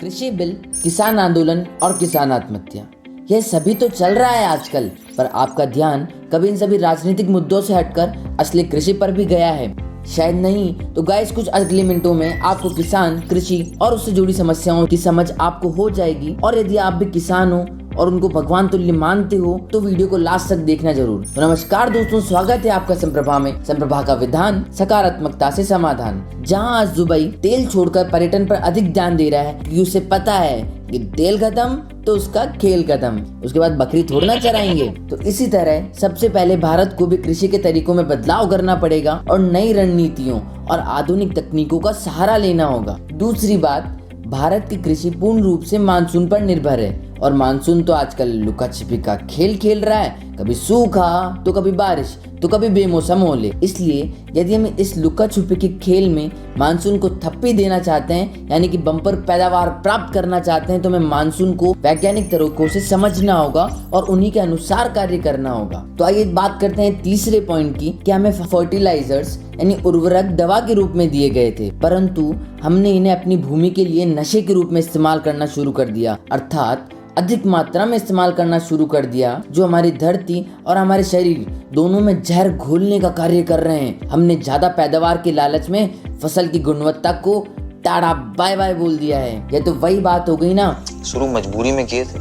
कृषि बिल, किसान आंदोलन और किसान आत्महत्या, यह सभी तो चल रहा है आजकल, पर आपका ध्यान कभी इन सभी राजनीतिक मुद्दों से हटकर असली कृषि पर भी गया है? शायद नहीं। तो गाइस, कुछ अगले मिनटों में आपको किसान, कृषि और उससे जुड़ी समस्याओं की समझ आपको हो जाएगी। और यदि आप भी किसान हो और उनको भगवान तुल्य मानते हो तो वीडियो को लास्ट तक देखना जरूर। तो नमस्कार दोस्तों, स्वागत है आपका संप्रभा में। संप्रभा का विधान, सकारात्मकता से समाधान। जहां आज दुबई तेल छोड़कर पर्यटन पर अधिक ध्यान दे रहा है क्योंकि उसे पता है कि तेल खत्म तो उसका खेल खत्म, उसके बाद बकरी थोड़ी ना चराएंगे। तो इसी तरह सबसे पहले भारत को भी कृषि के तरीकों में बदलाव करना पड़ेगा और नई रणनीतियों और आधुनिक तकनीकों का सहारा लेना होगा। दूसरी बात, भारत की कृषि पूर्ण रूप से मानसून पर निर्भर है और मानसून तो आजकल लुका छिपी का खेल खेल रहा है, कभी सूखा तो कभी बारिश तो कभी बेमौसम ओले। इसलिए यदि हम इस लुका छुपी के खेल में मानसून को थप्पी देना चाहते हैं, यानी कि बम्पर पैदावार प्राप्त करना चाहते हैं, तो हमें मानसून को वैज्ञानिक तरीकों से समझना होगा और उन्हीं के अनुसार कार्य करना होगा। तो आइए बात करते हैं तीसरे पॉइंट की, कि हमें फर्टिलाइजर्स यानी उर्वरक दवा के रूप में दिए गए थे, परंतु हमने इन्हें अपनी भूमि के लिए नशे के रूप में इस्तेमाल करना शुरू कर दिया, अर्थात अधिक मात्रा में इस्तेमाल करना शुरू कर दिया, जो हमारी धरती और हमारे शरीर दोनों में जहर घोलने का कार्य कर रहे हैं। हमने ज्यादा पैदावार के लालच में फसल की गुणवत्ता को टाटा बाय बाय बोल दिया है। यह तो वही बात हो गई ना, शुरू मजबूरी में किए थे,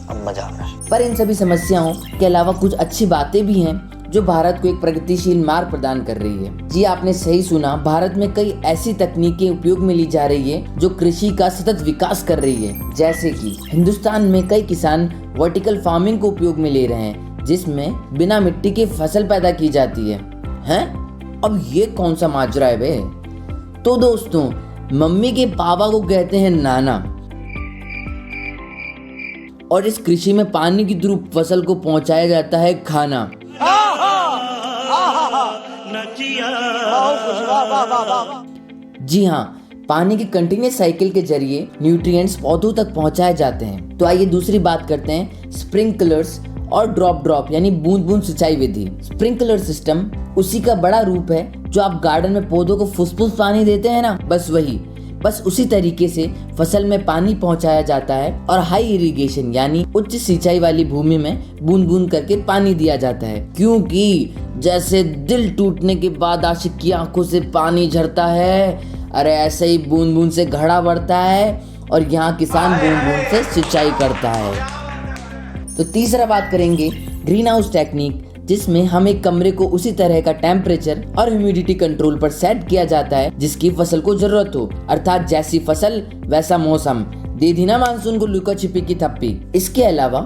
अब मजा आ रहा है। पर इन सभी समस्याओं के अलावा कुछ अच्छी बातें भी हैं जो भारत को एक प्रगतिशील मार्ग प्रदान कर रही है। जी आपने सही सुना, भारत में कई ऐसी तकनीकें उपयोग में ली जा रही है जो कृषि का सतत विकास कर रही है। जैसे कि हिंदुस्तान में कई किसान वर्टिकल फार्मिंग को उपयोग में ले रहे हैं, जिसमें बिना मिट्टी के फसल पैदा की जाती है। हैं? अब ये कौन सा माजरा है बे? तो दोस्तों, मम्मी के पापा को कहते हैं नाना, और इस कृषि में पानी के थ्रू फसल को पहुंचाया जाता है खाना। जी हाँ, पानी की कंटिन्यूअस साइकिल के जरिए न्यूट्रिएंट्स पौधों तक पहुंचाए जाते हैं। तो आइए दूसरी बात करते हैं स्प्रिंकलर्स और ड्रॉप यानी बूंद बूंद सिंचाई विधि। स्प्रिंकलर सिस्टम उसी का बड़ा रूप है जो आप गार्डन में पौधों को फुस-फुस पानी देते हैं ना, बस उसी तरीके से फसल में पानी पहुंचाया जाता है और हाई इरिगेशन यानी उच्च सिंचाई वाली भूमि में बूंद बूंद करके पानी दिया जाता है। क्योंकि जैसे दिल टूटने के बाद आशिक की आंखों से पानी झरता है, अरे ऐसे ही बूंद बूंद से घड़ा बढ़ता है और यहाँ किसान बूंद बूंद से सिंचाई करता है। तो तीसरा बात करेंगे ग्रीन हाउस टेक्निक, जिसमें हम एक कमरे को उसी तरह का टेम्परेचर और ह्यूमिडिटी कंट्रोल पर सेट किया जाता है जिसकी फसल को जरूरत हो, अर्थात जैसी फसल वैसा मौसम। दे दी ना मानसून को लुका छिपी की थप्पी। इसके अलावा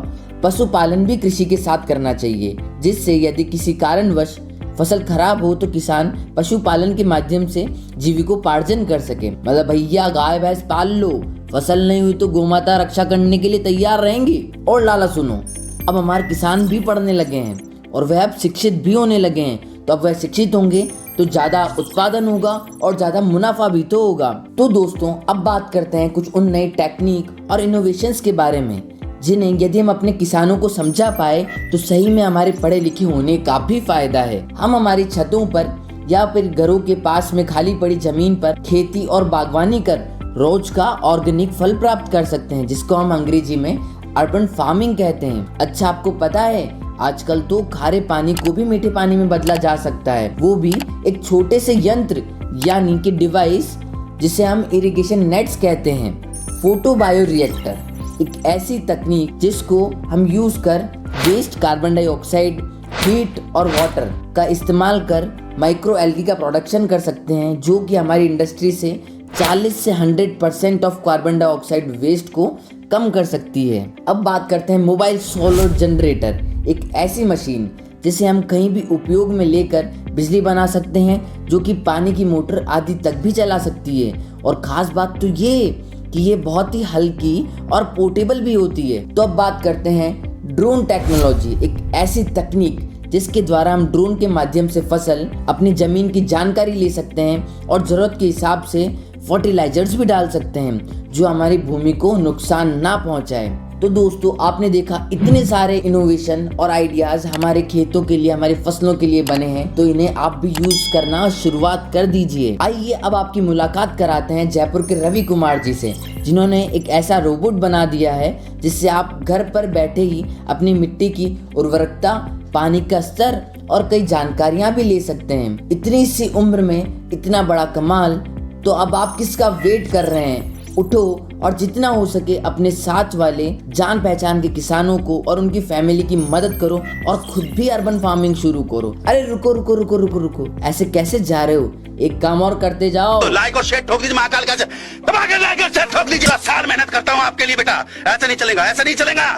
पशुपालन भी कृषि के साथ करना चाहिए, जिससे यदि किसी कारणवश फसल खराब हो तो किसान पशुपालन के माध्यम से जीविकोपार्जन कर सके। मतलब भैया गाय भैंस पाल लो, फसल नहीं हुई तो गोमाता रक्षा करने के लिए तैयार रहेंगी। और लाला सुनो, अब हमारे किसान भी पढ़ने लगे हैं और वह अब शिक्षित भी होने लगे हैं। तो अब वह शिक्षित होंगे तो ज्यादा उत्पादन होगा और ज्यादा मुनाफा भी तो होगा। तो दोस्तों, अब बात करते हैं कुछ उन नई टेक्निक और इनोवेशंस के बारे में जिन्हें यदि हम अपने किसानों को समझा पाए तो सही में हमारे पढ़े लिखे होने का भी फायदा है। हम हमारी छतों पर या फिर घरों के पास में खाली पड़ी जमीन पर खेती और बागवानी कर रोज का ऑर्गेनिक फल प्राप्त कर सकते हैं, जिसको हम अंग्रेजी में अर्बन फार्मिंग कहते हैं। अच्छा, आपको पता है आजकल तो खारे पानी को भी मीठे पानी में बदला जा सकता है, वो भी एक छोटे से यंत्र यानी कि डिवाइस जिसे हम इरिगेशन नेट्स कहते हैं। फोटो बायो रिएक्टर एक ऐसी तकनीक जिसको हम यूज कर वेस्ट कार्बन डाइऑक्साइड, हीट और वाटर का इस्तेमाल कर माइक्रो एल्गी का प्रोडक्शन कर सकते हैं, जो कि हमारी इंडस्ट्री से 40 से 100% ऑफ कार्बन डाइऑक्साइड वेस्ट को कम कर सकती है। अब बात करते हैं मोबाइल सोलर जनरेटर, एक ऐसी मशीन जिसे हम कहीं भी उपयोग में लेकर बिजली बना सकते हैं, जो कि पानी की मोटर आदि तक भी चला सकती है। और खास बात तो ये कि ये बहुत ही हल्की और पोर्टेबल भी होती है। तो अब बात करते हैं ड्रोन टेक्नोलॉजी, एक ऐसी तकनीक जिसके द्वारा हम ड्रोन के माध्यम से फसल अपनी जमीन की जानकारी ले सकते हैं और जरूरत के हिसाब से फर्टिलाइजर्स भी डाल सकते हैं जो हमारी भूमि को नुकसान ना पहुंचाए। तो दोस्तों आपने देखा इतने सारे इनोवेशन और आइडियाज हमारे खेतों के लिए, हमारी फसलों के लिए बने हैं, तो इन्हें आप भी यूज करना शुरुआत कर दीजिए। आइए अब आपकी मुलाकात कराते हैं जयपुर के रवि कुमार जी से, जिन्होंने एक ऐसा रोबोट बना दिया है जिससे आप घर पर बैठे ही अपनी मिट्टी की उर्वरकता, पानी का स्तर और कई जानकारियां भी ले सकते हैं। इतनी सी उम्र में इतना बड़ा कमाल, तो अब आप किसका वेट कर रहे हैं? उठो और जितना हो सके अपने साथ वाले जान पहचान के किसानों को और उनकी फैमिली की मदद करो और खुद भी अर्बन फार्मिंग शुरू करो। अरे रुको रुको रुको रुको रुको, ऐसे कैसे जा रहे हो? एक काम और करते जाओ। तो लाइक और शेयर ठोक दीजिए महाकाल का, दबा के लाइक और शेयर ठोक दीजिए। साल मेहनत करता हूँ आपके लिए बेटा, ऐसा नहीं चलेगा, ऐसा नहीं चलेगा।